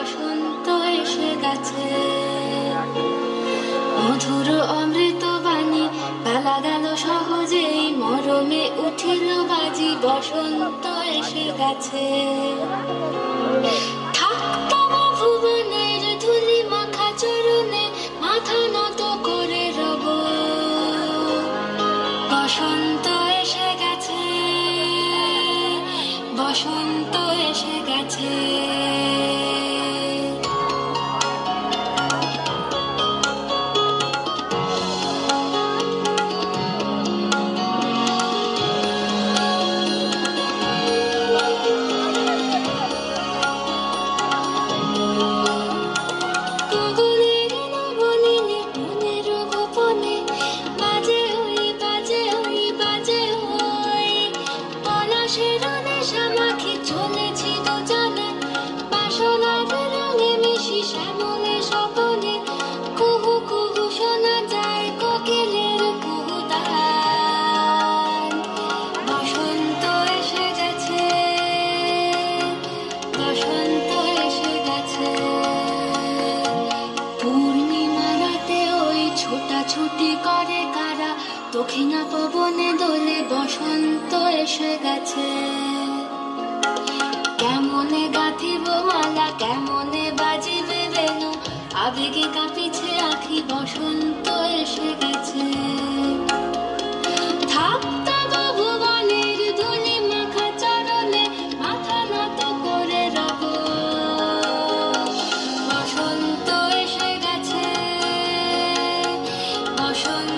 বসন্ত এসে গেছে। মধুর অমৃত বাণী বেলা গেল সহজেই, মরমে উঠিল বাজি, বসন্ত এসে গেছে। থাকতম ভুবনের ধুলি মাখা চরণে মাথা নত করে রব, বসন্ত এসে গেছে, বসন্ত এসে গেছে। ছুটি করে কারা, দক্ষিণা পবনে দোলে, বসন্ত এসে গেছে। কেমনে গাঁথিব মালা, কেমনে বাজিবে বেনু, আবেগে কাঁপিছে আখি, বসন্ত এসে গেছে। থাকতম ভুবনের ধুলি মাখা চরণে মাথা নত করে রব, বসন্ত এসে গেছে, বসন্ত